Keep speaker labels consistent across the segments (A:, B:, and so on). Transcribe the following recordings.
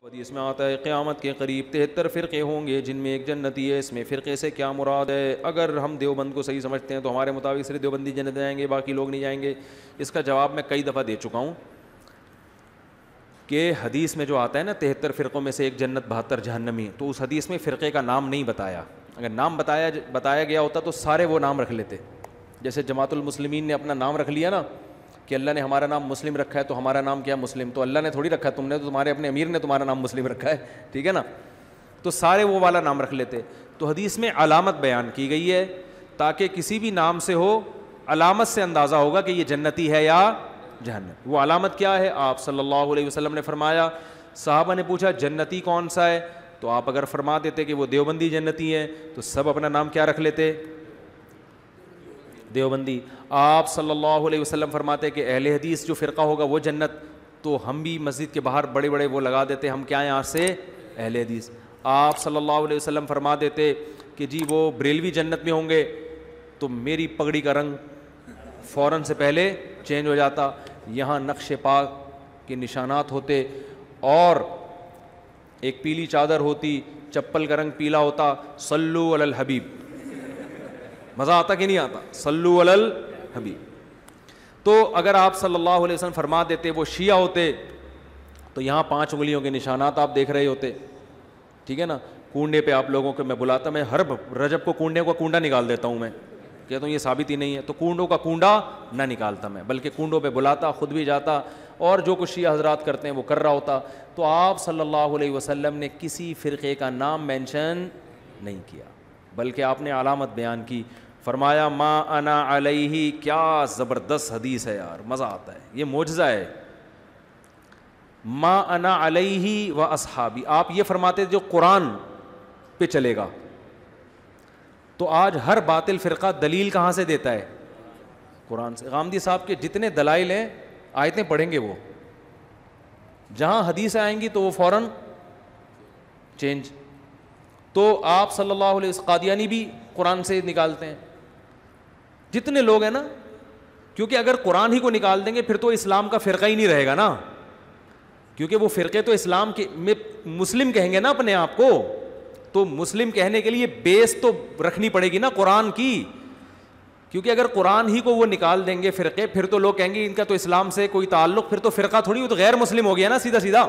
A: حدیث میں آتا ہے قیامت کے قریب 73 فرقے ہوں گے جن میں ایک جنتی ہے. اس میں فرقے سے کیا مراد ہے؟ اگر ہم دیوبند کو صحیح سمجھتے ہیں تو ہمارے مطابق صرف دیوبندی جنت جائیں گے, باقی لوگ نہیں جائیں گے. اس کا جواب میں کئی دفعہ دے چکا ہوں کہ حدیث میں جو آتا ہے نا 73 فرقوں میں سے ایک جنت 72 جہنمی, تو اس حدیث میں فرقے کا نام نہیں بتایا. اگر نام بتایا گیا ہوتا تو سارے وہ نام رکھ لیتے. جیسے جماعت المسلمین نے اپنا نام رکھ لیا نا کہ اللہ نے ہمارا نام مسلم رکھا ہے تو ہمارا نام کیا مسلم, تو اللہ نے تھوڑی رکھا, تم نے تو, تمہارے اپنے امیر نے تمہارا نام مسلم رکھا ہے, ٹھیک ہے نا. تو سارے وہ والا نام رکھ لیتے. تو حدیث میں علامت بیان کی گئی ہے تاکہ کسی بھی نام سے ہو علامت سے اندازہ ہوگا کہ یہ جنتی ہے یا جہنم. وہ علامت کیا ہے؟ آپ صلی اللہ علیہ وسلم نے فرمایا, صحابہ نے پوچھا جنتی کون سا ہے, تو آپ اگر فرما دیتے کہ وہ دیوبندی جنتی ہیں تو سب اپنا نام کیا رکھ لیتے؟ دیوبندی. آپ صلی اللہ علیہ وسلم فرماتے کہ اہل حدیث جو فرقہ ہوگا وہ جنت, تو ہم بھی مسجد کے باہر بڑے بڑے وہ لگا دیتے, ہم کیا ہیں یہاں سے اہل حدیث. آپ صلی اللہ علیہ وسلم فرما دیتے کہ جی وہ بریلوی جنت میں ہوں گے, تو میری پگڑی کا رنگ فوراً سے پہلے چینج ہو جاتا. یہاں نقش پاک کے نشانات ہوتے اور ایک پیلی چادر ہوتی, چپل کا رنگ پیلا ہوتا. صلو علی الحبیب. مزہ آتا کہ نہیں آتا؟ صلو علی الحبیب. تو اگر آپ صلی اللہ علیہ وسلم فرما دیتے وہ شیعہ ہوتے تو یہاں 5 انگلیوں کے نشانات آپ دیکھ رہے ہوتے, ٹھیک ہے نا. کنڈے پہ آپ لوگوں کو میں بلاتا, میں ہر رجب کو کنڈے کا کنڈا نکال دیتا ہوں, میں کہتا ہوں یہ ثابت ہی نہیں ہے, تو کنڈوں کا کنڈا نہ نکالتا میں, بلکہ کنڈوں پہ بلاتا, خود بھی جاتا, اور جو کچھ شیعہ حضرات کرتے ہیں وہ کر رہا ہوتا. تو آپ صلی اللہ علیہ وسلم نے کسی فرقے کا نام مینشن نہیں کیا, بلکہ آپ نے علامت بیان کی. فرمایا ما انا علیہ. کیا زبردست حدیث ہے یار, مزہ آتا ہے, یہ معجزہ ہے. ما انا علیہ و اصحابی. آپ یہ فرماتے جو قرآن پہ چلے گا, تو آج ہر باطل فرقہ دلیل کہاں سے دیتا ہے؟ قرآن سے. غامدی صاحب کے جتنے دلائل ہیں آیتیں پڑھیں گے وہ, جہاں حدیث آئیں گی تو وہ فوراً چینج. تو آپ صلی اللہ علیہ وسلم, قادیانی بھی قرآن سے نکالتے ہیں, جتنے لوگ ہیں نا, کیونکہ اگر قرآن ہی کو نکال دیں گے پھر تو اسلام کا فرقہ ہی نہیں رہے گا نا, کیونکہ وہ فرقے تو اسلام کے میں مسلم کہیں گے نا اپنے آپ کو, تو مسلم کہنے کے لیے بیس تو رکھنی پڑے گی نا قرآن کی. کیونکہ اگر قرآن ہی کو وہ نکال دیں گے فرقے, پھر تو لوگ کہیں گے ان کا تو اسلام سے کوئی تعلق, پھر تو فرقہ تھوڑی, وہ تو غیر مسلم ہو گیا نا سیدھا سیدھا.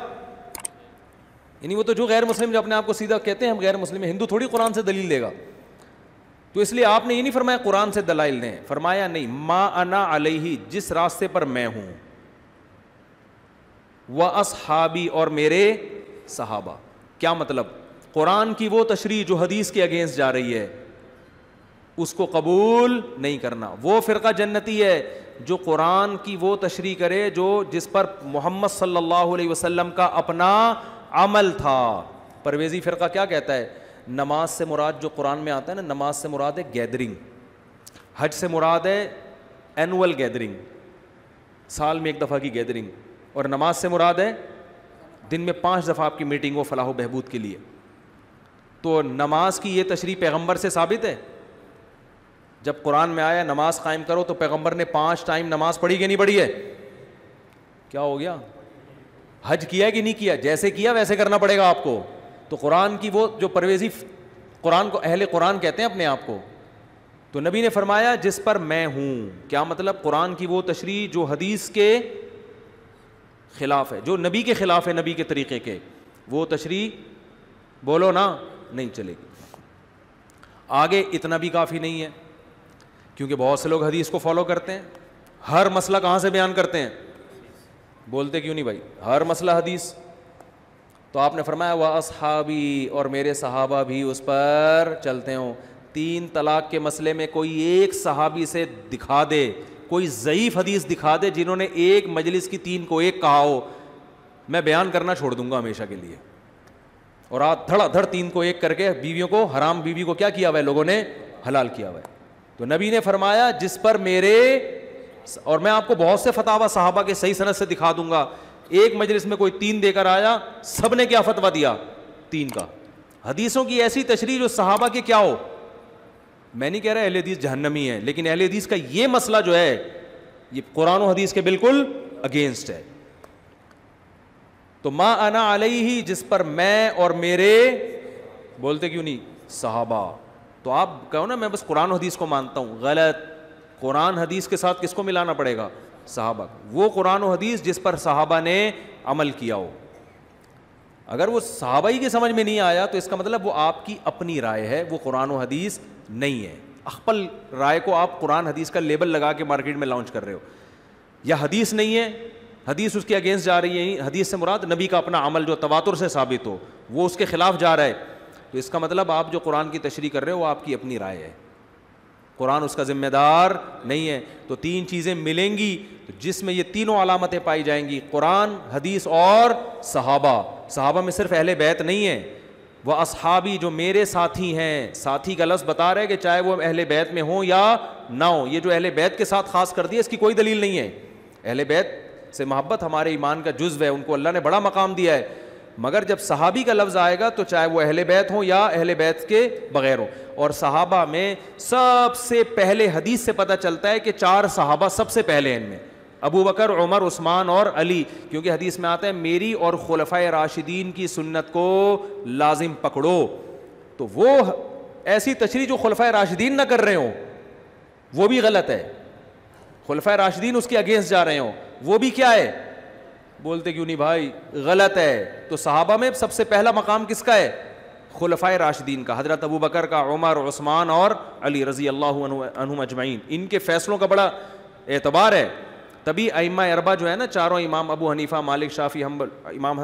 A: یعنی وہ تو جو غیر مسلم جو اپنے آپ کو سیدھا کہتے ہیں ہم غیر مسلم ہیں, ہندو تھوڑی قرآن سے دلیل دے گا. تو اس لیے آپ نے یہ نہیں فرمایا قرآن سے دلائل دیں, فرمایا نہیں ما انا علیہ, جس راستے پر میں ہوں, و اصحابی, اور میرے صحابہ. کیا مطلب؟ قرآن کی وہ تشریح جو حدیث کے اگینسٹ جا رہی ہے اس کو قبول نہیں کرنا. وہ فرقہ جنتی ہے جو قرآن کی وہ تشریح کرے جو جس پر محمد صلی اللہ علیہ وسلم کا اپنا عمل تھا. پرویزی فرقہ کیا کہتا ہے؟ نماز سے مراد جو قرآن میں آتا ہے نا, نماز سے مراد ہے گیدرنگ, حج سے مراد ہے اینول گیدرنگ, سال میں 1 دفعہ کی گیدرنگ, اور نماز سے مراد ہے دن میں 5 دفعہ آپ کی میٹنگ ہو فلاح و بہبود کے لیے. تو نماز کی یہ تشریح پیغمبر سے ثابت ہے؟ جب قرآن میں آیا نماز قائم کرو تو پیغمبر نے 5 ٹائم نماز پڑھی کہ نہیں پڑھی ہے؟ کیا ہو گیا؟ حج کیا کہ نہیں کیا؟ جیسے کیا ویسے کرنا پڑے گا آپ کو. تو قرآن کی وہ جو پرویزی, قرآن کو اہل قرآن کہتے ہیں اپنے آپ کو, تو نبی نے فرمایا جس پر میں ہوں. کیا مطلب؟ قرآن کی وہ تشریح جو حدیث کے خلاف ہے, جو نبی کے خلاف ہے, نبی کے طریقے کے, وہ تشریح بولو نا نہیں چلے گی. آگے اتنا بھی کافی نہیں ہے, کیونکہ بہت سے لوگ حدیث کو فالو کرتے ہیں, ہر مسئلہ کہاں سے بیان کرتے ہیں؟ بولتے کیوں نہیں بھائی؟ ہر مسئلہ حدیث. تو آپ نے فرمایا وہ اصحابی, اور میرے صحابہ بھی اس پر چلتے ہوں. 3 طلاق کے مسئلے میں کوئی ایک صحابی سے دکھا دے, کوئی ضعیف حدیث دکھا دے جنہوں نے ایک مجلس کی 3 کو 1 کہا ہو, میں بیان کرنا چھوڑ دوں گا ہمیشہ کے لیے. اور آج دھڑا دھڑ 3 کو 1 کر کے بیویوں کو, حرام بیوی کو کیا کیا ہوا ہے لوگوں نے؟ حلال کیا ہوا ہے. تو نبی نے فرمایا جس پر میرے, اور میں آپ کو بہت سے فتاوی صحابہ کے صحیح سند سے دکھا دوں گا, ایک مجلس میں کوئی 3 دے کر آیا, سب نے کیا فتویٰ دیا؟ 3 کا. حدیثوں کی ایسی تشریح جو صحابہ کے کیا ہو. میں نہیں کہہ رہا اہل حدیث جہنمی ہے, لیکن اہل حدیث کا یہ مسئلہ جو ہے یہ قرآن و حدیث کے بالکل اگینسٹ ہے. تو تو ما انا علیہ جس پر میں اور میرے، بولتے کیوں نہیں صحابہ. تو آپ کہو نا میں بس قرآن و حدیث کو مانتا ہوں، غلط. قرآن حدیث کے ساتھ کس کو ملانا پڑے گا؟ صحابہ. وہ قرآن و حدیث جس پر صحابہ نے عمل کیا ہو. اگر وہ صحابہ ہی کے سمجھ میں نہیں آیا تو اس کا مطلب وہ آپ کی اپنی رائے ہے، وہ قرآن و حدیث نہیں ہے. اخپل رائے کو آپ قرآن حدیث کا لیبل لگا کے مارکیٹ میں لانچ کر رہے ہو. یا حدیث نہیں ہے، حدیث اس کے اگینسٹ جا رہی ہے. حدیث سے مراد نبی کا اپنا عمل جو تواتر سے ثابت ہو، وہ اس کے خلاف جا رہا ہے. تو اس کا مطلب آپ جو قرآن کی تشریح کر رہے ہو وہ آپ کی اپنی رائے ہے، قرآن اس کا ذمہ دار نہیں ہے. تو تین چیزیں ملیں گی جس میں یہ تینوں علامتیں پائی جائیں گی، قرآن، حدیث اور صحابہ. صحابہ میں صرف اہل بیت نہیں ہے، وہ اصحابی جو میرے ساتھی ہیں. ساتھی کا لفظ بتا رہے کہ چاہے وہ اہل بیت میں ہوں یا نہ ہوں. یہ جو اہل بیت کے ساتھ خاص کر دیا اس کی کوئی دلیل نہیں ہے. اہل بیت سے محبت ہمارے ایمان کا جزو ہے، ان کو اللہ نے بڑا مقام دیا ہے. مگر جب صحابی کا لفظ آئے گا تو چاہے وہ اہل بیت ہوں یا اہل بیت کے بغیر ہوں. اور صحابہ میں سب سے پہلے حدیث سے پتہ چلتا ہے کہ 4 صحابہ سب سے پہلے ہیں ان میں، ابو بکر، عمر، عثمان اور علی. کیونکہ حدیث میں آتا ہے میری اور خلفائے راشدین کی سنت کو لازم پکڑو. تو وہ ایسی تشریح جو خلفائے راشدین نہ کر رہے ہوں وہ بھی غلط ہے. خلفائے راشدین اس کے اگینسٹ جا رہے ہوں وہ بھی کیا ہے؟ بولتے کیوں نہیں بھائی؟ غلط ہے. تو صحابہ میں سب سے پہلا مقام کس کا ہے؟ خلفائے راشدین کا، حضرت ابو بکر کا، عمر، عثمان اور علی رضی اللہ عنہم اجمعین. ان کے فیصلوں کا بڑا اعتبار ہے. تبھی ائمہ اربعہ جو ہے نا، چاروں امام ابو حنیفہ، مالک، شافعی، حنبل، امام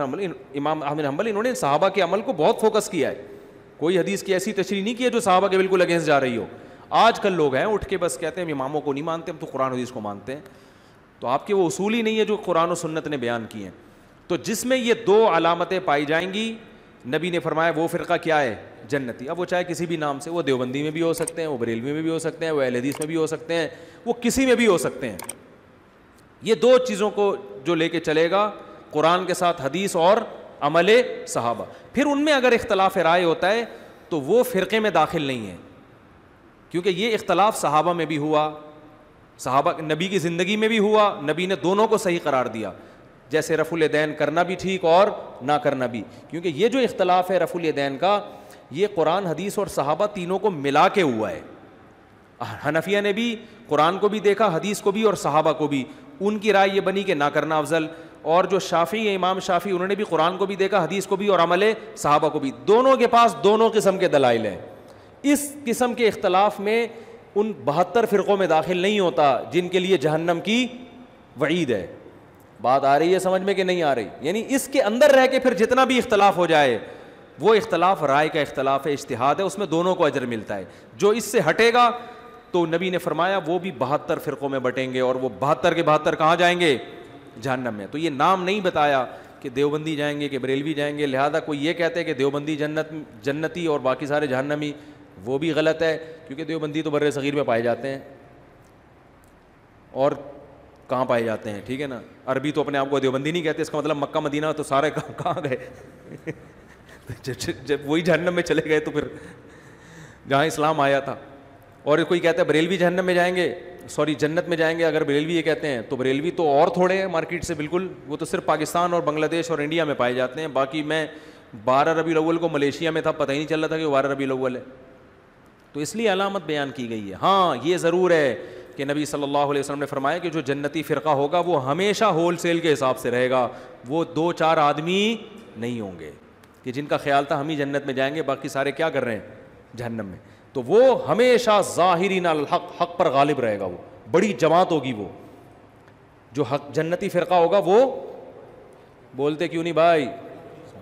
A: احمد حنبل، انہوں نے صحابہ کے عمل کو بہت فوکس کیا ہے. کوئی حدیث کی ایسی تشریح نہیں کی ہے جو صحابہ کے بالکل اگینسٹ جا رہی ہو. آج کل لوگ ہیں اٹھ کے بس کہتے ہیں ہم اماموں کو نہیں مانتے، ہم تو قرآن حدیث کو مانتے ہیں. تو آپ کے وہ اصول ہی نہیں ہے جو قرآن و سنت نے بیان کی ہیں. تو جس میں یہ 2 علامتیں پائی جائیں گی، نبی نے فرمایا وہ فرقہ کیا ہے؟ جنتی. اب وہ چاہے کسی بھی نام سے، وہ دیوبندی میں بھی ہو سکتے ہیں، وہ بریلوی میں بھی ہو سکتے ہیں، وہ اہل حدیث میں بھی ہو سکتے ہیں، وہ کسی میں بھی ہو سکتے ہیں. یہ 2 چیزوں کو جو لے کے چلے گا، قرآن کے ساتھ حدیث اور عمل صحابہ. پھر ان میں اگر اختلاف رائے ہوتا ہے تو وہ فرقے میں داخل نہیں ہے، کیونکہ یہ اختلاف صحابہ میں بھی ہوا، صحابہ نبی کی زندگی میں بھی ہوا، نبی نے دونوں کو صحیح قرار دیا. جیسے رفع الیدین کرنا بھی ٹھیک اور نہ کرنا بھی. کیونکہ یہ جو اختلاف ہے رفع الیدین کا، یہ قرآن، حدیث اور صحابہ تینوں کو ملا کے ہوا ہے. حنفیہ نے بھی قرآن کو بھی دیکھا، حدیث کو بھی اور صحابہ کو بھی. ان کی رائے یہ بنی کہ نہ کرنا افضل. اور جو شافعی ہیں، امام شافعی، انہوں نے بھی قرآن کو بھی دیکھا، حدیث کو بھی اور عمل صحابہ کو بھی. دونوں کے پاس دونوں قسم کے دلائل ہیں. اس قسم کے اختلاف میں ان 72 فرقوں میں داخل نہیں ہوتا جن کے لیے جہنم کی وعید ہے. بات آ رہی ہے سمجھ میں کہ نہیں آ رہی؟ یعنی اس کے اندر رہ کے پھر جتنا بھی اختلاف ہو جائے وہ اختلاف رائے کا اختلاف ہے، اجتہاد ہے، اس میں دونوں کو اجر ملتا ہے. جو اس سے ہٹے گا تو نبی نے فرمایا وہ بھی 72 فرقوں میں بٹیں گے، اور وہ 72 کے 72 کہاں جائیں گے؟ جہنم میں. تو یہ نام نہیں بتایا کہ دیوبندی جائیں گے کہ بریلوی جائیں گے، لہذا کوئی یہ کہتے ہیں کہ دیوبندی جنتی اور باقی سارے جہنمی، وہ بھی غلط ہے. کیونکہ دیوبندی تو بر صغیر میں پائے جاتے ہیں، اور کہاں پائے جاتے ہیں؟ ٹھیک ہے نا. عربی تو اپنے آپ کو دیوبندی نہیں کہتے، اس کا مطلب مکہ مدینہ تو سارے کہاں گئے؟ جب وہی جہنم میں چلے گئے تو پھر جہاں اسلام آیا تھا. اور کوئی کہتا ہے بریلوی جہنم میں جائیں گے، سوری جنت میں جائیں گے. اگر بریلوی یہ کہتے ہیں تو بریلوی تو اور تھوڑے ہیں مارکیٹ سے بالکل، وہ تو صرف پاکستان اور بنگلہ دیش اور انڈیا میں پائے جاتے ہیں. باقی میں 12 ربیع الاول کو ملیشیا میں تھا، پتہ ہی نہیں چل رہا تھا کہ 12 ربیع الاول ہے. تو اس لیے علامت بیان کی گئی ہے. ہاں یہ ضرور ہے کہ نبی صلی اللہ علیہ وسلم نے فرمایا کہ جو جنتی فرقہ ہوگا وہ ہمیشہ ہول سیل کے حساب سے رہے گا. وہ 2-4 آدمی نہیں ہوں گے کہ جن کا خیال تھا ہم ہی جنت میں جائیں گے، باقی سارے کیا کر رہے ہیں؟ جہنم میں. تو وہ ہمیشہ ظاہرین الحق، حق پر غالب رہے گا. وہ بڑی جماعت ہوگی. وہ جو حق جنتی فرقہ ہوگا وہ، بولتے کیوں نہیں بھائی؟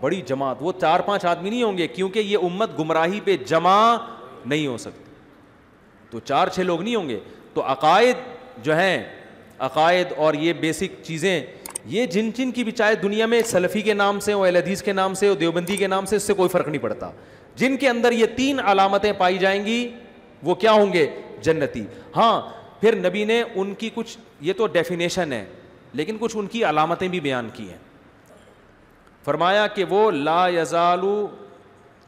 A: بڑی جماعت. وہ 4-5 آدمی نہیں ہوں گے، کیونکہ یہ امت گمراہی پہ جمع نہیں ہو سکتی. تو 4-6 لوگ نہیں ہوں گے. تو عقائد جو ہیں، عقائد اور یہ بیسک چیزیں، یہ جن کی بھی چاہے دنیا میں سلفی کے نام سے ہو، اہل حدیث کے نام سے ہو، دیوبندی کے نام سے، اس سے کوئی فرق نہیں پڑتا. جن کے اندر یہ 3 علامتیں پائی جائیں گی وہ کیا ہوں گے؟ جنتی. ہاں پھر نبی نے ان کی کچھ، یہ تو ڈیفینیشن ہے، لیکن کچھ ان کی علامتیں بھی بیان کی ہیں. فرمایا کہ وہ لا یزال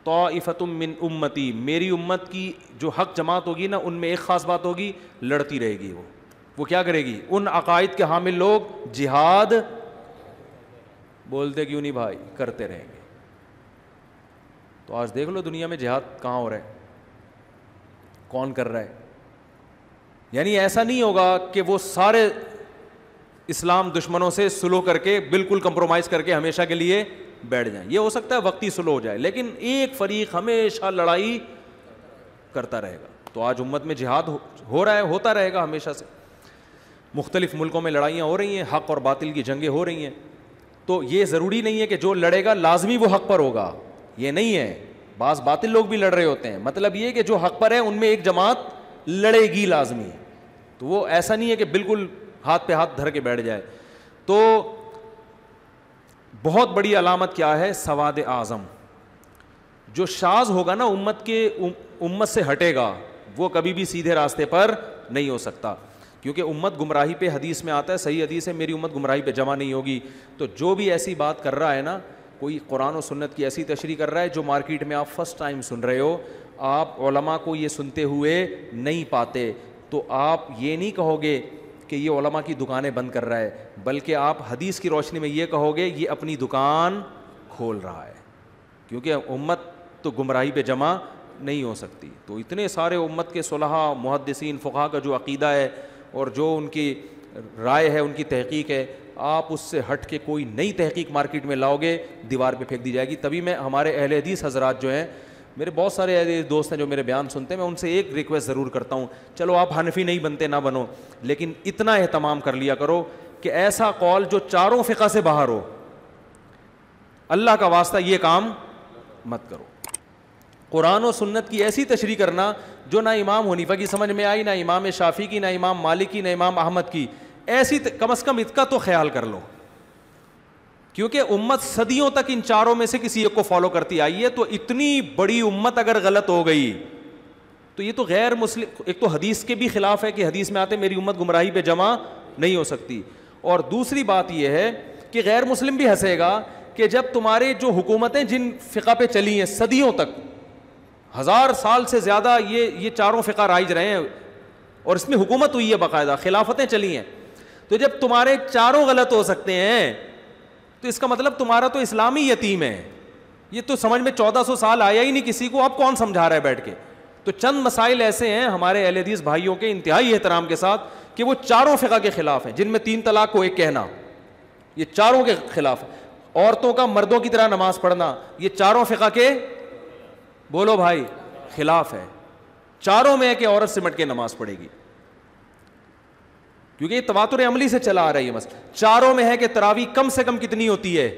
A: طائفۃ من امتی، میری امت کی جو حق جماعت ہوگی نا، ان میں ایک خاص بات ہوگی، لڑتی رہے گی. وہ کیا کرے گی؟ ان عقائد کے حامل لوگ جہاد بولتے کیوں نہیں بھائی, کرتے رہیں گے. تو آج دیکھ لو دنیا میں جہاد کہاں ہو رہا ہے, کون کر رہا ہے. یعنی ایسا نہیں ہوگا کہ وہ سارے اسلام دشمنوں سے سلو کر کے بالکل کمپرومائز کر کے ہمیشہ کے لیے بیٹھ جائیں. یہ ہو سکتا ہے وقتی سلو ہو جائے, لیکن ایک فریق ہمیشہ لڑائی کرتا رہے گا. تو آج امت میں جہاد ہو رہا ہے, ہوتا رہے گا ہمیشہ سے. مختلف ملکوں میں لڑائیاں ہو رہی ہیں, حق اور باطل کی جنگیں ہو رہی ہیں. تو یہ ضروری نہیں ہے کہ جو لڑے گا لازمی وہ حق پر ہوگا, یہ نہیں ہے. بعض باطل لوگ بھی لڑ رہے ہوتے ہیں, مطلب یہ کہ جو حق پر ہے ان میں ایک جماعت لڑے گی لازمی. تو وہ ایسا نہیں ہے کہ بالکل ہاتھ پہ ہاتھ دھر کے بیٹھ جائے. تو بہت بڑی علامت کیا ہے, سواد اعظم. جو شاذ ہوگا نا امت سے ہٹے گا, وہ کبھی بھی سیدھے راستے پر نہیں ہو سکتا, کیونکہ امت گمراہی پہ, حدیث میں آتا ہے, صحیح حدیث ہے, میری امت گمراہی پہ جمع نہیں ہوگی. تو جو بھی ایسی بات کر رہا ہے نا, کوئی قرآن و سنت کی ایسی تشریح کر رہا ہے جو مارکیٹ میں آپ فرسٹ ٹائم سن رہے ہو, آپ علماء کو یہ سنتے ہوئے نہیں پاتے, تو آپ یہ نہیں کہو گے کہ یہ علماء کی دکانیں بند کر رہا ہے, بلکہ آپ حدیث کی روشنی میں یہ کہو گے یہ اپنی دکان کھول رہا ہے, کیونکہ امت تو گمراہی پہ جمع نہیں ہو سکتی. تو اتنے سارے امت کے صلحاء, محدثین, فقہا کا جو عقیدہ ہے اور جو ان کی رائے ہے, ان کی تحقیق ہے, آپ اس سے ہٹ کے کوئی نئی تحقیق مارکیٹ میں لاؤ گے, دیوار پہ پھینک دی جائے گی. تبھی میں ہمارے اہل حدیث حضرات جو ہیں, میرے بہت سارے ایسے دوست ہیں جو میرے بیان سنتے ہیں, میں ان سے ایک ریکویسٹ ضرور کرتا ہوں, چلو آپ حنفی نہیں بنتے نہ بنو, لیکن اتنا اہتمام کر لیا کرو کہ ایسا قول جو چاروں فقہ سے باہر ہو, اللہ کا واسطہ یہ کام مت کرو. قرآن و سنت کی ایسی تشریح کرنا جو نہ امام حنیفہ کی سمجھ میں آئی, نہ امام شافعی کی, نہ امام مالک کی, نہ امام احمد کی, ایسی کم از کم اس کا تو خیال کر لو, کیونکہ امت صدیوں تک ان چاروں میں سے کسی ایک کو فالو کرتی آئی ہے. تو اتنی بڑی امت اگر غلط ہو گئی تو یہ تو غیر مسلم, ایک تو حدیث کے بھی خلاف ہے کہ حدیث میں آتے میری امت گمراہی پہ جمع نہیں ہو سکتی, اور دوسری بات یہ ہے کہ غیر مسلم بھی ہنسے گا کہ جب تمہارے جو حکومتیں جن فقہ پہ چلی ہیں صدیوں تک, 1000 سال سے زیادہ یہ چاروں فقہ رائج رہے ہیں, اور اس میں حکومت ہوئی ہے, باقاعدہ خلافتیں چلی ہیں, تو جب تمہارے چاروں غلط ہو سکتے ہیں تو اس کا مطلب تمہارا تو اسلامی یتیم ہے. یہ تو سمجھ میں 1400 سال آیا ہی نہیں کسی کو, اب کون سمجھا رہا ہے بیٹھ کے. تو چند مسائل ایسے ہیں ہمارے اہل حدیث بھائیوں کے انتہائی احترام کے ساتھ کہ وہ چاروں فقہ کے خلاف ہیں, جن میں 3 طلاق کو ایک کہنا, یہ چاروں کے خلاف ہے. عورتوں کا مردوں کی طرح نماز پڑھنا, یہ چاروں فقہ کے, بولو بھائی, خلاف ہے. چاروں میں ہے کہ عورت سمٹ کے نماز پڑھے گی, کیونکہ یہ تواتر عملی سے چلا آ رہا ہے یہ مسئلہ. چاروں میں ہے کہ تراویح کم سے کم کتنی ہوتی ہے,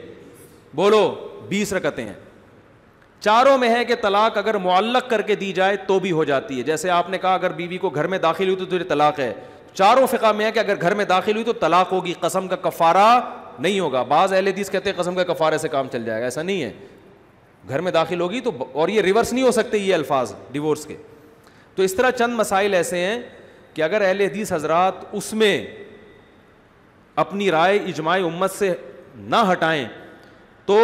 A: بولو 20 رکعتیں ہیں. چاروں میں ہے کہ طلاق اگر معلق کر کے دی جائے تو بھی ہو جاتی ہے, جیسے آپ نے کہا اگر بیوی کو گھر میں داخل ہوئی تو تجھے طلاق ہے. چاروں فقہ میں ہے کہ اگر گھر میں داخل ہوئی تو طلاق ہوگی, قسم کا کفارہ نہیں ہوگا. بعض اہل حدیث کہتے ہیں قسم کا کفارے سے کام چل جائے گا, ایسا نہیں ہے, گھر میں داخل ہوگی تو, اور یہ ریورس نہیں ہو سکتے یہ الفاظ ڈیورس کے. تو اس طرح چند مسائل ایسے ہیں کہ اگر اہل حدیث حضرات اس میں اپنی رائے اجماع امت سے نہ ہٹائیں تو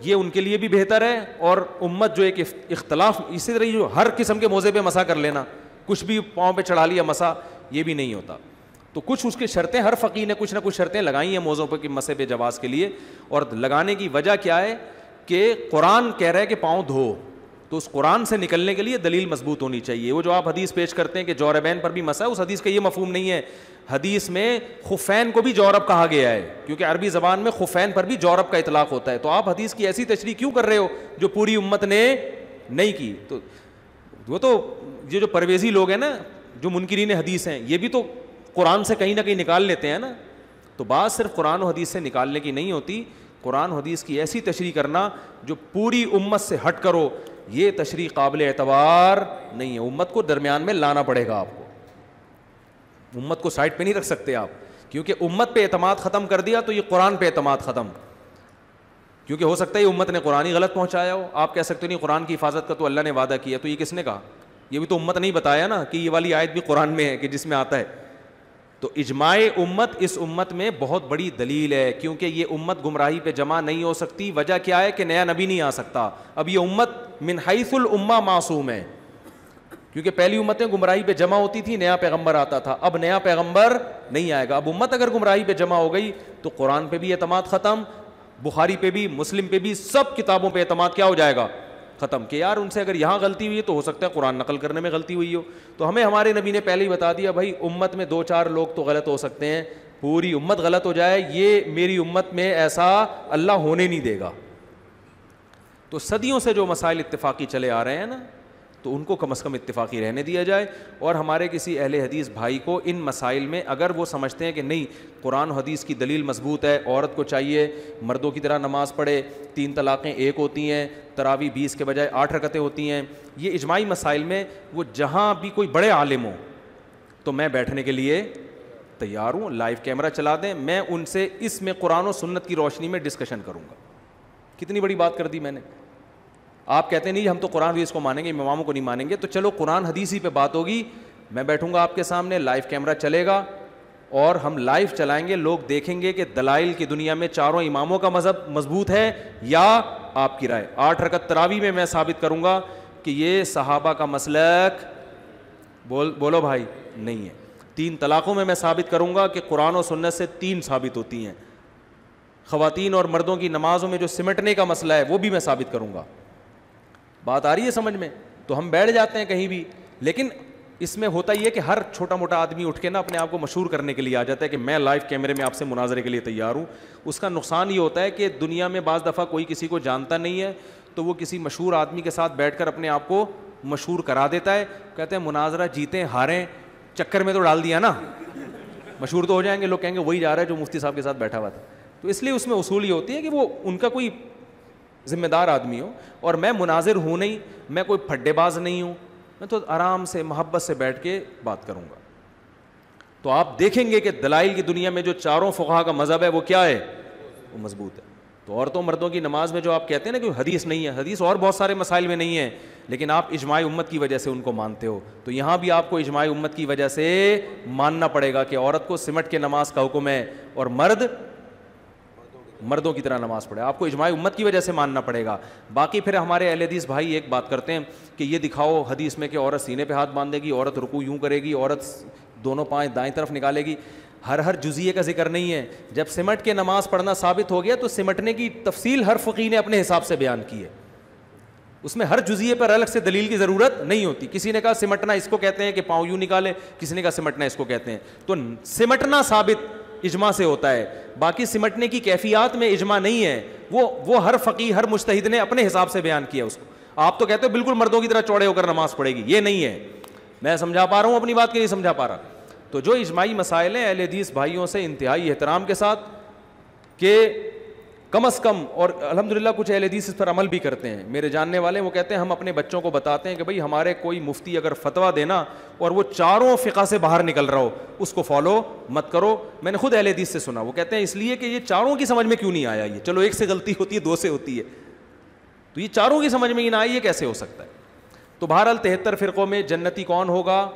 A: یہ ان کے لیے بھی بہتر ہے, اور امت جو ایک اختلاف, اسی طرح جو ہر قسم کے موضوع پہ مسا کر لینا, کچھ بھی پاؤں پہ چڑھا لیا مسا, یہ بھی نہیں ہوتا. تو کچھ اس کی شرطیں, ہر فقیہ نے کچھ نہ کچھ شرطیں لگائی ہیں موضوع پہ کہ مسے پہ جواز کے لیے, اور لگانے کی وجہ کیا ہے کہ قرآن کہہ رہا ہے کہ پاؤں دھو, تو اس قرآن سے نکلنے کے لیے دلیل مضبوط ہونی چاہیے. وہ جو آپ حدیث پیش کرتے ہیں کہ جوربین پر بھی مسا ہے, اس حدیث کا یہ مفہوم نہیں ہے. حدیث میں خفین کو بھی جورب کہا گیا ہے, کیونکہ عربی زبان میں خفین پر بھی جورب کا اطلاق ہوتا ہے. تو آپ حدیث کی ایسی تشریح کیوں کر رہے ہو جو پوری امت نے نہیں کی؟ تو وہ تو یہ جو پرویزی لوگ ہیں نا, جو منکرین حدیث ہیں, یہ بھی تو قرآن سے کہیں نہ کہیں نکال لیتے ہیں نا. تو بات صرف قرآن و حدیث سے نکالنے کی نہیں ہوتی, قرآن و حدیث کی ایسی تشریح کرنا جو پوری امت سے ہٹ کرو, یہ تشریح قابل اعتبار نہیں ہے. امت کو درمیان میں لانا پڑے گا, آپ کو امت کو سائڈ پہ نہیں رکھ سکتے آپ, کیونکہ امت پہ اعتماد ختم کر دیا تو یہ قرآن پہ اعتماد ختم, کیونکہ ہو سکتا ہے امت نے قرآن ہی غلط پہنچایا ہو. آپ کہہ سکتے نہیں قرآن کی حفاظت کا تو اللہ نے وعدہ کیا, تو یہ کس نے کہا؟ یہ بھی تو امت نہیں بتایا نا کہ یہ والی آیت بھی قرآن میں ہے کہ جس میں آتا ہے. تو اجماع امت اس امت میں بہت بڑی دلیل ہے, کیونکہ یہ امت گمراہی پہ جمع نہیں ہو سکتی. وجہ کیا ہے کہ نیا نبی نہیں آ سکتا. اب یہ امت من حیث الامہ معصوم ہے, کیونکہ پہلی امتیں گمراہی پہ جمع ہوتی تھی, نیا پیغمبر آتا تھا. اب نیا پیغمبر نہیں آئے گا. اب امت اگر گمراہی پہ جمع ہو گئی تو قرآن پہ بھی اعتماد ختم, بخاری پہ بھی, مسلم پہ بھی, سب کتابوں پہ اعتماد کیا ہو جائے گا, ختم. کہ یار ان سے اگر یہاں غلطی ہوئی ہے تو ہو سکتا ہے قرآن نقل کرنے میں غلطی ہوئی ہو. تو ہمیں ہمارے نبی نے پہلے ہی بتا دیا بھائی امت میں 2-4 لوگ تو غلط ہو سکتے ہیں, پوری امت غلط ہو جائے یہ میری امت میں ایسا اللہ ہونے نہیں دے گا. تو صدیوں سے جو مسائل اتفاقی چلے آ رہے ہیں نا, تو ان کو کم از کم اتفاقی رہنے دیا جائے. اور ہمارے کسی اہل حدیث بھائی کو ان مسائل میں اگر وہ سمجھتے ہیں کہ نہیں قرآن و حدیث کی دلیل مضبوط ہے, عورت کو چاہیے مردوں کی طرح نماز پڑھے, 3 طلاقیں 1 ہوتی ہیں, تراویح 20 کے بجائے 8 رکعتیں ہوتی ہیں, یہ اجماعی مسائل میں وہ جہاں بھی کوئی بڑے عالم ہوں تو میں بیٹھنے کے لیے تیار ہوں. لائیو کیمرہ چلا دیں, میں ان سے اس میں قرآن و سنت کی روشنی میں ڈسکشن کروں گا. کتنی بڑی بات کر دی میں نے. آپ کہتے ہیں نہیں ہم تو قرآن حدیث کو مانیں گے, اماموں کو نہیں مانیں گے, تو چلو قرآن حدیث ہی پہ بات ہوگی. میں بیٹھوں گا آپ کے سامنے, لائیو کیمرہ چلے گا اور ہم لائیو چلائیں گے, لوگ دیکھیں گے کہ دلائل کی دنیا میں چاروں اماموں کا مذہب مضبوط ہے یا آپ کی رائے. 8 رکعت تراویح میں ثابت کروں گا کہ یہ صحابہ کا مسلک بولو بھائی نہیں ہے. 3 طلاقوں میں ثابت کروں گا کہ قرآن و سنت سے 3 ثابت ہوتی ہیں. خواتین اور مردوں کی نمازوں میں جو سمٹنے کا مسئلہ ہے وہ بھی میں ثابت کروں گا. بات آ رہی ہے سمجھ میں؟ تو ہم بیٹھ جاتے ہیں کہیں بھی, لیکن اس میں ہوتا یہ ہے کہ ہر چھوٹا موٹا آدمی اٹھ کے نا اپنے آپ کو مشہور کرنے کے لیے آ جاتا ہے کہ میں لائیو کیمرے میں آپ سے مناظرے کے لیے تیار ہوں. اس کا نقصان یہ ہوتا ہے کہ دنیا میں بعض دفعہ کوئی کسی کو جانتا نہیں ہے تو وہ کسی مشہور آدمی کے ساتھ بیٹھ کر اپنے آپ کو مشہور کرا دیتا ہے. کہتے ہیں مناظرہ جیتیں ہاریں چکر میں تو ڈال دیا نا, مشہور تو ہو جائیں گے, لوگ کہیں گے وہی جا رہا ہے جو مفتی صاحب کے ساتھ بیٹھا ہوا تھا. تو اس لیے اس میں اصول یہ ہوتی ہے کہ وہ ان کا کوئی ذمہ دار آدمی ہو. اور میں مناظر ہوں نہیں, میں کوئی پھڈے باز نہیں ہوں, میں تو آرام سے محبت سے بیٹھ کے بات کروں گا. تو آپ دیکھیں گے کہ دلائل کی دنیا میں جو چاروں فقہا کا مذہب ہے وہ کیا ہے, وہ مضبوط ہے. تو عورتوں مردوں کی نماز میں جو آپ کہتے ہیں نا کہ حدیث نہیں ہے, حدیث اور بہت سارے مسائل میں نہیں ہے, لیکن آپ اجماع امت کی وجہ سے ان کو مانتے ہو. تو یہاں بھی آپ کو اجماع امت کی وجہ سے ماننا پڑے گا کہ عورت کو سمٹ کے نماز کا حکم ہے اور مردوں کی طرح نماز پڑھے. آپ کو اجماع امت کی وجہ سے ماننا پڑے گا. باقی پھر ہمارے اہل حدیث بھائی ایک بات کرتے ہیں کہ یہ دکھاؤ حدیث میں کہ عورت سینے پہ ہاتھ باندھے گی, عورت رکوع یوں کرے گی, عورت دونوں پائیں دائیں طرف نکالے گی. ہر جزیے کا ذکر نہیں ہے. جب سمٹ کے نماز پڑھنا ثابت ہو گیا تو سمٹنے کی تفصیل ہر فقیہ نے اپنے حساب سے بیان کی ہے. اس میں ہر جزیے پر الگ سے دلیل کی ضرورت نہیں ہوتی. کسی نے کہا سمٹنا اس کو کہتے ہیں کہ پاؤں یوں نکالے, کسی نے کہا سمٹنا اس کو کہتے ہیں. تو سمٹنا ثابت اجماع سے ہوتا ہے, باقی سمٹنے کی کیفیات میں اجماع نہیں ہے. وہ ہر فقیہ ہر مجتہد نے اپنے حساب سے بیان کیا اس کو. آپ تو کہتے ہو بالکل مردوں کی طرح چوڑے ہو کر نماز پڑھے گی, یہ نہیں ہے. میں سمجھا پا رہا ہوں اپنی بات کہ نہیں سمجھا پا رہا. تو جو اجماعی مسائل ہیں اہل حدیث بھائیوں سے انتہائی احترام کے ساتھ کہ کم از کم, اور الحمدللہ کچھ اہل حدیث اس پر عمل بھی کرتے ہیں. میرے جاننے والے وہ کہتے ہیں ہم اپنے بچوں کو بتاتے ہیں کہ بھائی ہمارے کوئی مفتی اگر فتویٰ دینا اور وہ چاروں فقہ سے باہر نکل رہا ہو اس کو فالو مت کرو. میں نے خود اہل حدیث سے سنا, وہ کہتے ہیں اس لیے کہ یہ چاروں کی سمجھ میں کیوں نہیں آیا, یہ چلو ایک سے غلطی ہوتی ہے 2 سے ہوتی ہے, تو یہ چاروں کی سمجھ میں ہی نہ آئی, یہ کیسے ہو سکتا ہے. تو بہرحال 73 فرقوں میں جنتی کون ہوگا,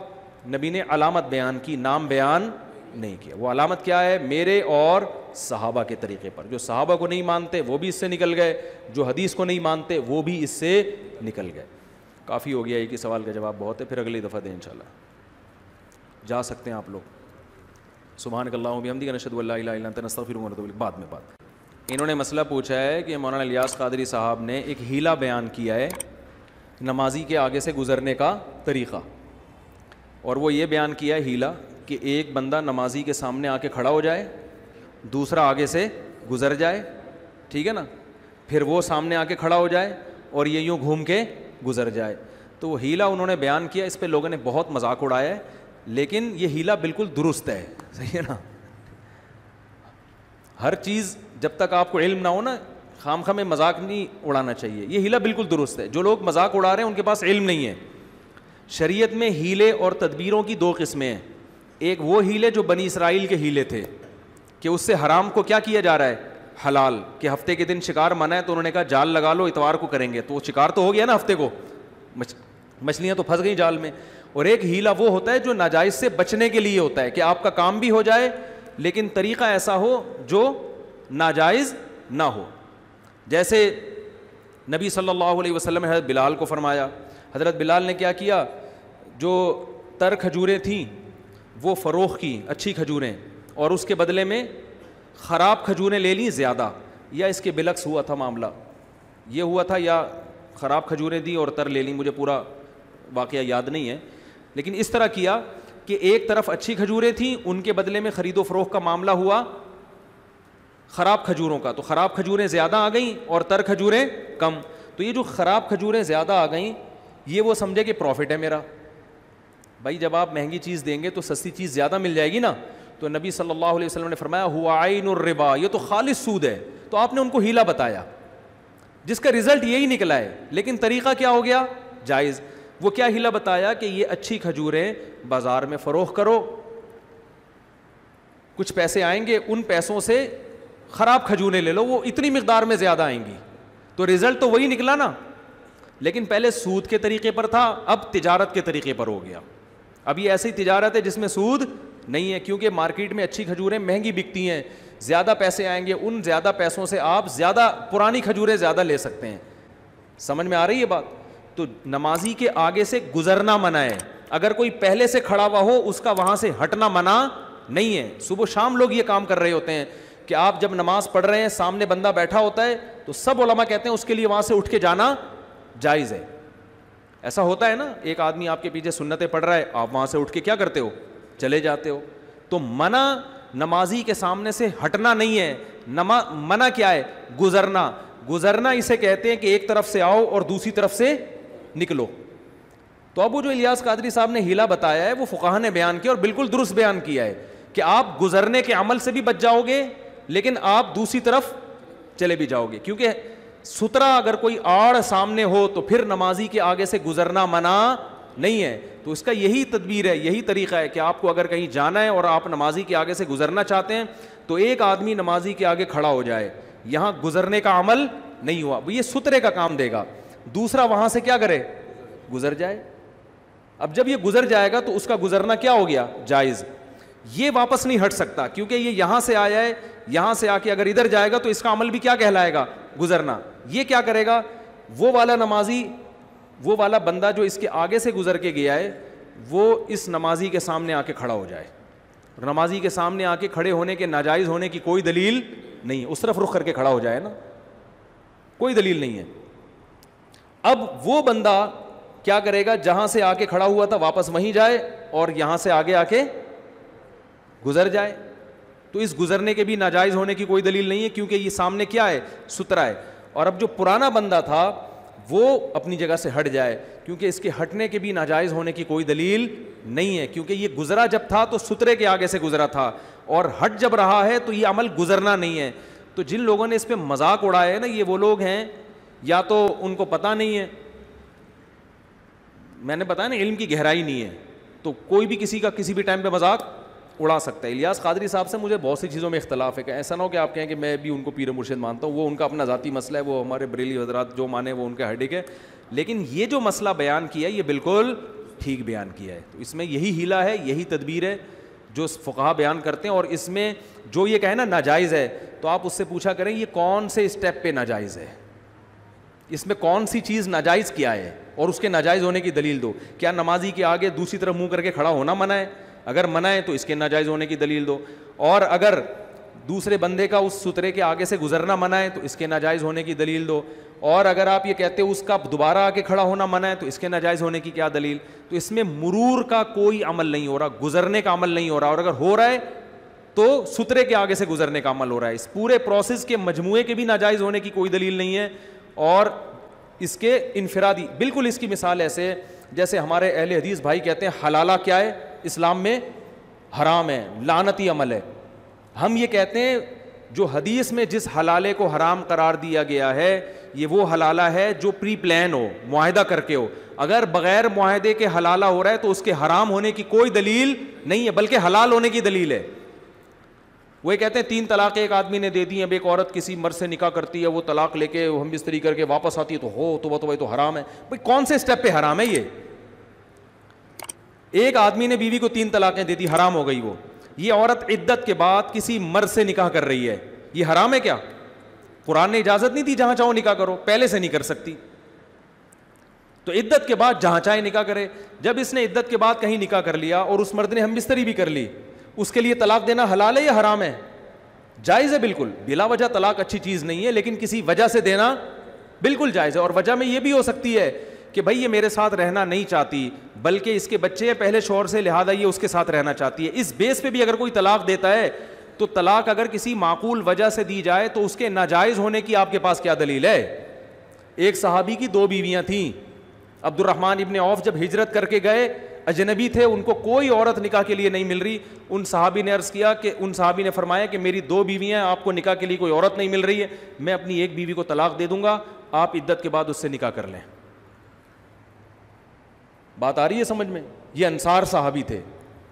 A: نبی نے علامت بیان کی, نام بیان نہیں کیا. وہ علامت کیا ہے, میرے اور صحابہ کے طریقے پر. جو صحابہ کو نہیں مانتے وہ بھی اس سے نکل گئے, جو حدیث کو نہیں مانتے وہ بھی اس سے نکل گئے. کافی ہو گیا, ایک ہی سوال کا جواب بہت ہے, پھر اگلی دفعہ دیں انشاءاللہ. جا سکتے ہیں آپ لوگ. سبحانک اللہم و بحمدک نشہد ان لا الہ الا انت نستغفرک ونتوب الیک. بعد میں بات. انہوں نے مسئلہ پوچھا ہے کہ مولانا الیاس قادری صاحب نے ایک ہیلا بیان کیا ہے نمازی کے آگے سے گزرنے کا طریقہ, اور وہ یہ بیان کیا ہے ہیلا کہ ایک بندہ نمازی کے سامنے آ کے کھڑا ہو جائے, دوسرا آگے سے گزر جائے, ٹھیک ہے نا, پھر وہ سامنے آ کے کھڑا ہو جائے اور یہ یوں گھوم کے گزر جائے. تو وہ ہیلا انہوں نے بیان کیا, اس پہ لوگوں نے بہت مذاق اڑایا ہے, لیکن یہ ہیلا بالکل درست ہے. صحیح ہے نا. ہر چیز جب تک آپ کو علم نہ ہو نا, خام خواہ میں مذاق نہیں اڑانا چاہیے. یہ ہیلا بالکل درست ہے. جو لوگ مذاق اڑا رہے ہیں ان کے پاس علم نہیں ہے. شریعت میں ہیلے اور تدبیروں کی 2 قسمیں ہیں. ایک وہ ہیلے جو بنی اسرائیل کے ہیلے تھے کہ اس سے حرام کو کیا کیا جا رہا ہے, حلال, کہ ہفتے کے دن شکار منع ہے تو انہوں نے کہا جال لگا لو اتوار کو کریں گے, تو وہ شکار تو ہو گیا نا ہفتے کو, مچھلیاں تو پھنس گئی جال میں. اور ایک ہیلا وہ ہوتا ہے جو ناجائز سے بچنے کے لیے ہوتا ہے کہ آپ کا کام بھی ہو جائے لیکن طریقہ ایسا ہو جو ناجائز نہ ہو. جیسے نبی صلی اللہ علیہ وسلم نے حضرت بلال کو فرمایا. حضرت بلال نے کیا کیا, جو تر کھجوریں تھیں وہ فروخت کی, اچھی کھجوریں, اور اس کے بدلے میں خراب کھجوریں لے لیں زیادہ. یا اس کے بلکس ہوا تھا معاملہ, یہ ہوا تھا یا خراب کھجوریں دی اور تر لے لیں, مجھے پورا واقعہ یاد نہیں ہے, لیکن اس طرح کیا کہ ایک طرف اچھی کھجوریں تھیں, ان کے بدلے میں خرید و فروخت کا معاملہ ہوا خراب کھجوروں کا, تو خراب کھجوریں زیادہ آ گئیں اور تر کھجوریں کم. تو یہ جو خراب کھجوریں زیادہ آ گئیں, یہ وہ سمجھے کہ پروفٹ ہے میرا. بھائی جب آپ مہنگی چیز دیں گے تو سستی چیز زیادہ مل جائے گی نا. تو نبی صلی اللہ علیہ وسلم نے فرمایا ہوا عین الربا, یہ تو خالص سود ہے. تو آپ نے ان کو ہیلا بتایا جس کا رزلٹ یہی نکلا ہے, لیکن طریقہ کیا ہو گیا جائز. وہ کیا ہیلا بتایا کہ یہ اچھی کھجوریں بازار میں فروخت کرو, کچھ پیسے آئیں گے, ان پیسوں سے خراب کھجوریں لے لو, وہ اتنی مقدار میں زیادہ آئیں گی. تو رزلٹ تو وہی نکلا نا, لیکن پہلے سود کے طریقے پر تھا, اب تجارت کے طریقے پر ہو گیا. اب یہ ایسی تجارت ہے جس میں سود نہیں ہے, کیونکہ مارکیٹ میں اچھی کھجوریں مہنگی بکتی ہیں, زیادہ پیسے آئیں گے, ان زیادہ پیسوں سے آپ زیادہ پرانی کھجوریں زیادہ لے سکتے ہیں. سمجھ میں آ رہی ہے بات؟ تو نمازی کے آگے سے گزرنا منع ہے. اگر کوئی پہلے سے کھڑا ہوا ہو اس کا وہاں سے ہٹنا منع نہیں ہے. صبح شام لوگ یہ کام کر رہے ہوتے ہیں کہ آپ جب نماز پڑھ رہے ہیں سامنے بندہ بیٹھا ہوتا ہے تو سب علماء کہتے ہیں اس کے لیے وہاں سے اٹھ کے جانا جائز ہے. ایسا ہوتا ہے نا, ایک آدمی آپ کے پیچھے سنتیں پڑھ رہا ہے, آپ وہاں سے اٹھ کے کیا کرتے ہو, چلے جاتے ہو. تو منع نمازی کے سامنے سے ہٹنا نہیں ہے, منع کیا ہے, گزرنا. گزرنا اسے کہتے ہیں کہ ایک طرف سے آؤ اور دوسری طرف سے نکلو. تو اب وہ جو الیاس قادری صاحب نے ہیلا بتایا ہے وہ فقہا نے بیان کیا اور بالکل درست بیان کیا ہے کہ آپ گزرنے کے عمل سے بھی بچ جاؤ گے, لیکن آپ دوسری طرف چلے بھی جاؤ گے, کیونکہ سترا اگر کوئی آڑ سامنے ہو تو پھر نمازی کے آگے سے گزرنا منع نہیں ہے. تو اس کا یہی تدبیر ہے, یہی طریقہ ہے کہ آپ کو اگر کہیں جانا ہے اور آپ نمازی کے آگے سے گزرنا چاہتے ہیں تو ایک آدمی نمازی کے آگے کھڑا ہو جائے, یہاں گزرنے کا عمل نہیں ہوا, وہ یہ سترے کا کام دے گا, دوسرا وہاں سے کیا کرے, گزر جائے. اب جب یہ گزر جائے گا تو اس کا گزرنا کیا ہو گیا, جائز. یہ واپس نہیں ہٹ سکتا کیونکہ یہ یہاں سے آیا ہے, یہاں سے آ کے اگر ادھر جائے گا تو اس کا عمل بھی کیا کہلائے گا, گزرنا. یہ کیا کرے گا, وہ والا نمازی, وہ والا بندہ جو اس کے آگے سے گزر کے گیا ہے وہ اس نمازی کے سامنے آ کے کھڑا ہو جائے. نمازی کے سامنے آ کے کھڑے ہونے کے ناجائز ہونے کی کوئی دلیل نہیں, اس طرف رخ کر کے کھڑا ہو جائے نا, کوئی دلیل نہیں ہے. اب وہ بندہ کیا کرے گا, جہاں سے آ کے کھڑا ہوا تھا واپس وہیں جائے اور یہاں سے آگے آ کے گزر جائے. تو اس گزرنے کے بھی ناجائز ہونے کی کوئی دلیل نہیں ہے کیونکہ یہ سامنے کیا ہے, سترا ہے. اور اب جو پرانا بندہ تھا وہ اپنی جگہ سے ہٹ جائے کیونکہ اس کے ہٹنے کے بھی ناجائز ہونے کی کوئی دلیل نہیں ہے, کیونکہ یہ گزرا جب تھا تو سترے کے آگے سے گزرا تھا اور ہٹ جب رہا ہے تو یہ عمل گزرنا نہیں ہے. تو جن لوگوں نے اس پہ مذاق اڑایا ہے نا, یہ وہ لوگ ہیں یا تو ان کو پتہ نہیں ہے, میں نے بتایا نا علم کی گہرائی نہیں ہے, تو کوئی بھی کسی کا کسی بھی ٹائم پہ مذاق اڑا سکتا ہے. الیاس قادری صاحب سے مجھے بہت سی چیزوں میں اختلاف ہے, کہ ایسا نہ ہو کہ آپ کہیں کہ میں بھی ان کو پیر مرشد مانتا ہوں, وہ ان کا اپنا ذاتی مسئلہ ہے, وہ ہمارے بریلی حضرات جو مانے وہ ان کا ہیڈک ہے, لیکن یہ جو مسئلہ بیان کیا ہے یہ بالکل ٹھیک بیان کیا ہے. تو اس میں یہی ہیلا ہے, یہی تدبیر ہے جو فقہا بیان کرتے ہیں. اور اس میں جو یہ کہے نا ناجائز ہے تو آپ اس سے پوچھا کریں یہ کون سے اسٹیپ پہ ناجائز ہے, اس میں کون سی چیز ناجائز کیا ہے اور اس کے ناجائز ہونے کی دلیل دو. کیا نمازی کے آگے دوسری طرف منہ کر کے کھڑا ہونا منع ہے؟ اگر منع ہے تو اس کے ناجائز ہونے کی دلیل دو. اور اگر دوسرے بندے کا اس سترے کے آگے سے گزرنا منع ہے تو اس کے ناجائز ہونے کی دلیل دو. اور اگر آپ یہ کہتے ہو اس کا دوبارہ آ کے کھڑا ہونا منع ہے تو اس کے ناجائز ہونے کی کیا دلیل. تو اس میں مرور کا کوئی عمل نہیں ہو رہا, گزرنے کا عمل نہیں ہو رہا, اور اگر ہو رہا ہے تو سترے کے آگے سے گزرنے کا عمل ہو رہا ہے. اس پورے پروسیس کے مجموعے کے بھی ناجائز ہونے کی کوئی دلیل نہیں ہے. اور اس کے انفرادی بالکل اس کی مثال ایسے جیسے ہمارے اہل حدیث بھائی کہتے ہیں حلالہ کیا ہے, اسلام میں حرام ہے, لعنتی عمل ہے. ہم یہ کہتے ہیں جو حدیث میں جس حلالے کو حرام قرار دیا گیا ہے یہ وہ حلالہ ہے جو پری پلان ہو, معاہدہ کر کے ہو. اگر بغیر معاہدے کے حلالہ ہو رہا ہے تو اس کے حرام ہونے کی کوئی دلیل نہیں ہے بلکہ حلال ہونے کی دلیل ہے. وہ کہتے ہیں 3 طلاقیں ایک آدمی نے دے دی, اب ایک عورت کسی مرد سے نکاح کرتی ہے, وہ طلاق لے کے ہم بستری کر کے واپس آتی ہے تو ہو تو حرام ہے. بھائی کون سے اسٹیپ پہ حرام ہے؟ یہ ایک آدمی نے بیوی کو 3 طلاقیں دے دی, حرام ہو گئی وہ. یہ عورت عدت کے بعد کسی مرد سے نکاح کر رہی ہے, یہ حرام ہے کیا؟ قرآن نے اجازت نہیں دی جہاں چاہو نکاح کرو, پہلے سے نہیں کر سکتی تو عدت کے بعد جہاں چاہے نکاح کرے. جب اس نے عدت کے بعد کہیں نکاح کر لیا اور اس مرد نے ہم بستری بھی کر لی, اس کے لیے طلاق دینا حلال ہے یا حرام ہے؟ جائز ہے بالکل, بلا وجہ طلاق اچھی چیز نہیں ہے, لیکن کسی وجہ سے دینا بالکل جائز ہے. اور وجہ میں یہ بھی ہو سکتی ہے کہ بھائی یہ میرے ساتھ رہنا نہیں چاہتی, بلکہ اس کے بچے پہلے شوہر سے, لہذا یہ اس کے ساتھ رہنا چاہتی ہے. اس بیس پہ بھی اگر کوئی طلاق دیتا ہے تو طلاق اگر کسی معقول وجہ سے دی جائے تو اس کے ناجائز ہونے کی آپ کے پاس کیا دلیل ہے؟ ایک صحابی کی 2 بیویاں تھیں. عبد الرحمن ابن عوف جب ہجرت کر کے گئے, اجنبی تھے, ان کو کوئی عورت نکاح کے لیے نہیں مل رہی. ان صحابی نے عرض کیا کہ ان صحابی نے فرمایا کہ میری 2 بیویاں ہیں, آپ کو نکاح کے لیے کوئی عورت نہیں مل رہی ہے, میں اپنی ایک بیوی کو طلاق دے دوں گا, آپ عدت کے بعد اس سے نکاح کر لیں. بات آ رہی ہے سمجھ میں؟ یہ انصار صحابی تھے.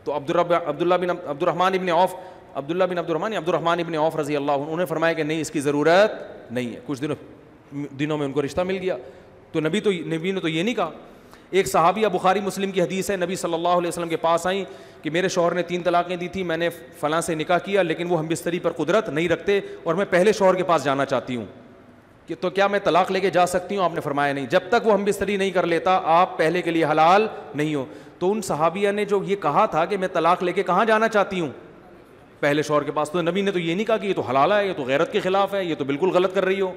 A: تو عبد الرحمن ابن عوف رضی اللہ عنہ, انہوں نے فرمایا کہ نہیں, اس کی ضرورت نہیں ہے. کچھ دنوں میں ان کو رشتہ مل گیا. تو نبی نے تو یہ نہیں کہا. ایک صحابیہ, بخاری مسلم کی حدیث ہے, نبی صلی اللہ علیہ وسلم کے پاس آئیں کہ میرے شوہر نے 3 طلاقیں دی تھی, میں نے فلاں سے نکاح کیا, لیکن وہ ہم بستری پر قدرت نہیں رکھتے اور میں پہلے شوہر کے پاس جانا چاہتی ہوں, کہ تو کیا میں طلاق لے کے جا سکتی ہوں؟ آپ نے فرمایا نہیں, جب تک وہ ہم بستری نہیں کر لیتا آپ پہلے کے لیے حلال نہیں ہو. تو ان صحابیہ نے جو یہ کہا تھا کہ میں طلاق لے کے کہاں جانا چاہتی ہوں؟ پہلے شوہر کے پاس. تو نبی نے تو یہ نہیں کہا کہ یہ تو حلال ہے, یہ تو غیرت کے خلاف ہے, یہ تو بالکل غلط کر رہی ہو.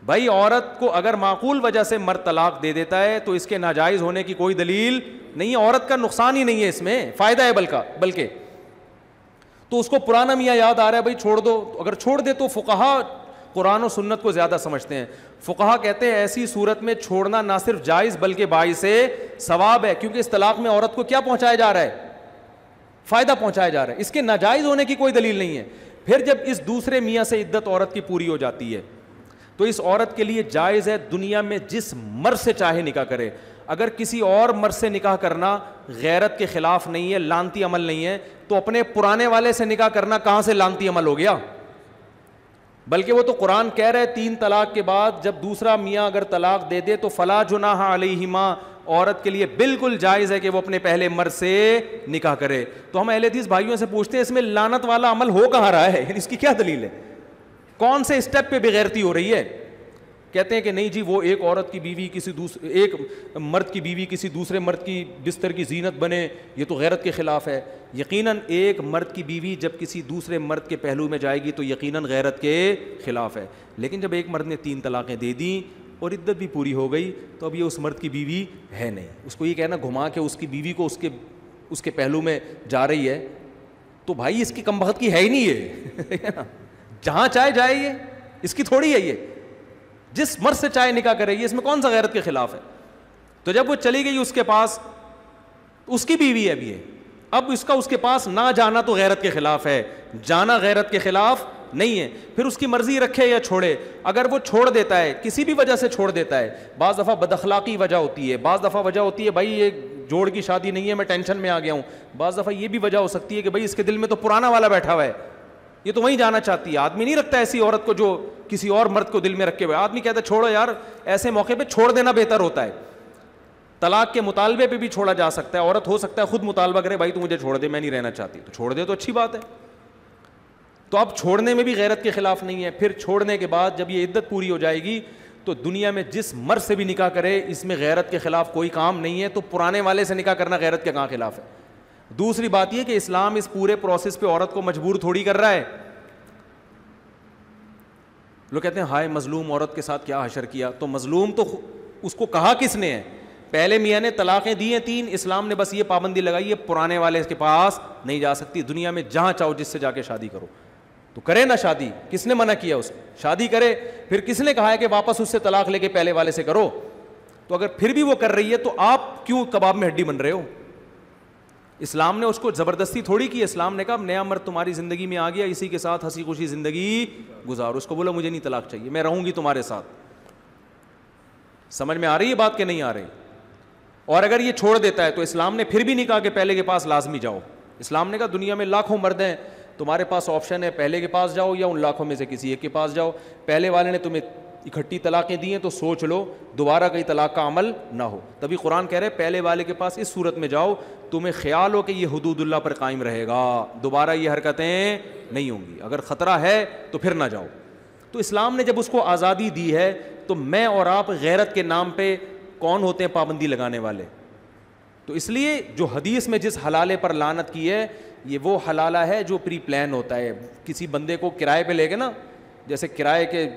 A: بھائی عورت کو اگر معقول وجہ سے مرد طلاق دے دیتا ہے تو اس کے ناجائز ہونے کی کوئی دلیل نہیں ہے. عورت کا نقصان ہی نہیں ہے, اس میں فائدہ ہے بلکہ. تو اس کو پرانا میاں یاد آ رہا ہے, بھائی چھوڑ دو. اگر چھوڑ دے تو فقہا قرآن و سنت کو زیادہ سمجھتے ہیں. فقہا کہتے ہیں ایسی صورت میں چھوڑنا نہ صرف جائز بلکہ باعث ثواب ہے, کیونکہ اس طلاق میں عورت کو کیا پہنچایا جا رہا ہے؟ فائدہ پہنچایا جا رہا ہے. اس کے ناجائز ہونے کی کوئی دلیل نہیں ہے. پھر جب اس دوسرے میاں سے عدت عورت کی پوری ہو جاتی ہے تو اس عورت کے لیے جائز ہے دنیا میں جس مرد سے چاہے نکاح کرے. اگر کسی اور مرد سے نکاح کرنا غیرت کے خلاف نہیں ہے, لعنتی عمل نہیں ہے, تو اپنے پرانے والے سے نکاح کرنا کہاں سے لعنتی عمل ہو گیا؟ بلکہ وہ تو قرآن کہہ رہے 3 طلاق کے بعد جب دوسرا میاں اگر طلاق دے دے تو فلا جناح علیہما, عورت کے لیے بالکل جائز ہے کہ وہ اپنے پہلے مرد سے نکاح کرے. تو ہم اہل حدیث بھائیوں سے پوچھتے ہیں اس میں لعنت والا عمل ہو کہاں رہا ہے؟ اس کی کیا دلیل ہے؟ کون سے اسٹیپ پہ بغیرتی ہو رہی ہے؟ کہتے ہیں کہ نہیں جی, وہ ایک عورت کی بیوی ایک مرد کی بیوی کسی دوسرے مرد کی بستر کی زینت بنے, یہ تو غیرت کے خلاف ہے. یقیناً ایک مرد کی بیوی جب کسی دوسرے مرد کے پہلو میں جائے گی تو یقیناً غیرت کے خلاف ہے. لیکن جب ایک مرد نے 3 طلاقیں دے دیں اور عدت بھی پوری ہو گئی تو اب یہ اس مرد کی بیوی ہے نہیں. اس کو یہ کہنا گھما کے اس کی بیوی کو اس کے پہلو میں جا رہی ہے, تو بھائی اس کی کم بخت کی ہے ہی نہیں یہ. جہاں چاہے جائے, یہ اس کی تھوڑی ہے, یہ جس مرد سے چاہے نکاح کرے گی, اس میں کون سا غیرت کے خلاف ہے؟ تو جب وہ چلی گئی اس کے پاس, اس کی بیوی ہے ابھی, اب اس کے پاس نہ جانا تو غیرت کے خلاف ہے, جانا غیرت کے خلاف نہیں ہے. پھر اس کی مرضی رکھے یا چھوڑے. اگر وہ چھوڑ دیتا ہے, کسی بھی وجہ سے چھوڑ دیتا ہے, بعض دفعہ بد اخلاقی وجہ ہوتی ہے, بعض دفعہ وجہ ہوتی ہے بھائی یہ جوڑ کی شادی نہیں ہے میں ٹینشن میں آ گیا ہوں, بعض دفعہ یہ بھی وجہ ہو سکتی ہے کہ بھائی اس کے دل میں تو پرانا والا بیٹھا ہوا ہے, یہ تو وہیں جانا چاہتی ہے. آدمی نہیں رکھتا ایسی عورت کو جو کسی اور مرد کو دل میں رکھے ہوئے. آدمی کہتا ہے چھوڑو یار, ایسے موقع پہ چھوڑ دینا بہتر ہوتا ہے. طلاق کے مطالبے پہ بھی چھوڑا جا سکتا ہے. عورت ہو سکتا ہے خود مطالبہ کرے, بھائی تو مجھے چھوڑ دے, میں نہیں رہنا چاہتی, تو چھوڑ دے تو اچھی بات ہے. تو اب چھوڑنے میں بھی غیرت کے خلاف نہیں ہے. پھر چھوڑنے کے بعد جب یہ عدت پوری ہو جائے گی تو دنیا میں جس مرد سے بھی نکاح کرے اس میں غیرت کے خلاف کوئی کام نہیں ہے. تو پرانے والے سے نکاح کرنا غیرت کے کہاں خلاف ہے؟ دوسری بات یہ کہ اسلام اس پورے پروسیس پہ عورت کو مجبور تھوڑی کر رہا ہے. لوگ کہتے ہیں ہائے مظلوم عورت کے ساتھ کیا حشر کیا. تو مظلوم تو اس کو کہا کس نے ہے؟ پہلے میاں نے طلاقیں دی ہیں 3, اسلام نے بس یہ پابندی لگائی ہے پرانے والے کے پاس نہیں جا سکتی. دنیا میں جہاں چاہو جس سے جا کے شادی کرو, تو کرے نا شادی. کس نے منع کیا اس شادی کرے؟ پھر کس نے کہا ہے کہ واپس اس سے طلاق لے کے پہلے والے سے کرو؟ تو اگر پھر بھی وہ کر رہی ہے تو آپ کیوں کباب میں ہڈی بن رہے ہو؟ اسلام نے اس کو زبردستی تھوڑی کی. اسلام نے کہا نیا مرد تمہاری زندگی میں آ گیا, اسی کے ساتھ ہنسی خوشی زندگی گزارو. اس کو بولا مجھے نہیں طلاق چاہیے, میں رہوں گی تمہارے ساتھ. سمجھ میں آ رہی ہے بات کہ نہیں آ رہی؟ اور اگر یہ چھوڑ دیتا ہے تو اسلام نے پھر بھی نہیں کہا کہ پہلے کے پاس لازمی جاؤ. اسلام نے کہا دنیا میں لاکھوں مرد ہیں, تمہارے پاس آپشن ہے پہلے کے پاس جاؤ یا ان لاکھوں میں سے کسی ایک کے پاس جاؤ. پہلے والے نے تمہیں اکٹھی طلاقیں دی ہیں تو سوچ لو دوبارہ کئی طلاق کا عمل نہ ہو. تبھی قرآن کہہ رہے پہلے والے کے پاس اس صورت میں جاؤ تمہیں خیال ہو کہ یہ حدود اللہ پر قائم رہے گا, دوبارہ یہ حرکتیں نہیں ہوں گی. اگر خطرہ ہے تو پھر نہ جاؤ. تو اسلام نے جب اس کو آزادی دی ہے تو میں اور آپ غیرت کے نام پہ کون ہوتے ہیں پابندی لگانے والے؟ تو اس لیے جو حدیث میں جس حلالے پر لعنت کی ہے یہ وہ حلالہ ہے جو پری پلان ہوتا ہے. کسی بندے کو کرائے پہ لے کے نا, جیسے کرائے کے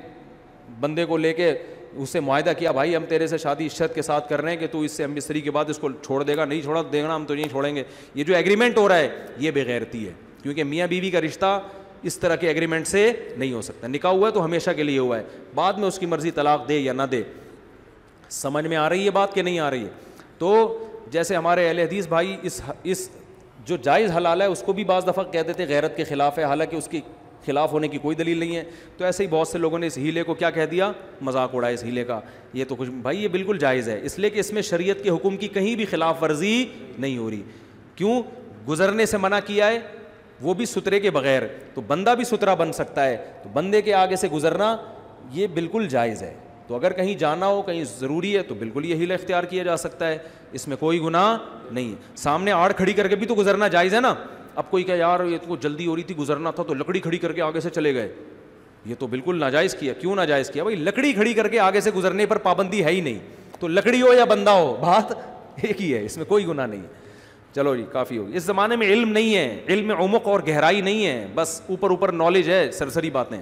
A: بندے کو لے کے اس سے معاہدہ کیا, بھائی ہم تیرے سے شادی اس شرط کے ساتھ کر رہے ہیں کہ تو اس سے ہم مستری کے بعد اس کو چھوڑ دے گا, نہیں چھوڑا دینا ہم تو نہیں چھوڑیں گے. یہ جو ایگریمنٹ ہو رہا ہے یہ بے غیرتی ہے, کیونکہ میاں بیوی کا رشتہ اس طرح کے ایگریمنٹ سے نہیں ہو سکتا. نکاح ہوا ہے تو ہمیشہ کے لیے ہوا ہے, بعد میں اس کی مرضی طلاق دے یا نہ دے. سمجھ میں آ رہی ہے بات کہ نہیں آ رہی ہے؟ تو جیسے ہمارے اہل حدیث بھائی اس جو جائز حلال ہے اس کو بھی بعض دفعہ کہہ دیتے غیرت کے خلاف ہے, حالانکہ اس کی خلاف ہونے کی کوئی دلیل نہیں ہے. تو ایسے ہی بہت سے لوگوں نے اس ہیلے کو کیا کہہ دیا, مذاق اڑایا اس ہیلے کا. یہ تو کچھ بھائی یہ بالکل جائز ہے, اس لیے کہ اس میں شریعت کے حکم کی کہیں بھی خلاف ورزی نہیں ہو رہی. کیوں؟ گزرنے سے منع کیا ہے, وہ بھی سترے کے بغیر, تو بندہ بھی سترا بن سکتا ہے, تو بندے کے آگے سے گزرنا یہ بالکل جائز ہے. تو اگر کہیں جانا ہو, کہیں ضروری ہے, تو بالکل یہ ہیلا اختیار کیا جا سکتا ہے, اس میں کوئی گناہ نہیں ہے. سامنے آڑ کھڑی کر کے بھی تو گزرنا جائز ہے نا. اب کوئی کہ یار یہ تو جلدی ہو رہی تھی گزرنا تھا تو لکڑی کھڑی کر کے آگے سے چلے گئے, یہ تو بالکل ناجائز کیا. کیوں ناجائز کیا بھائی؟ لکڑی کھڑی کر کے آگے سے گزرنے پر پابندی ہے ہی نہیں, تو لکڑی ہو یا بندہ ہو بات ایک ہی ہے, اس میں کوئی گناہ نہیں ہے. چلو جی کافی ہوگی. اس زمانے میں علم نہیں ہے, علم میں عمق اور گہرائی نہیں ہے, بس اوپر اوپر نالج ہے, سرسری باتیں.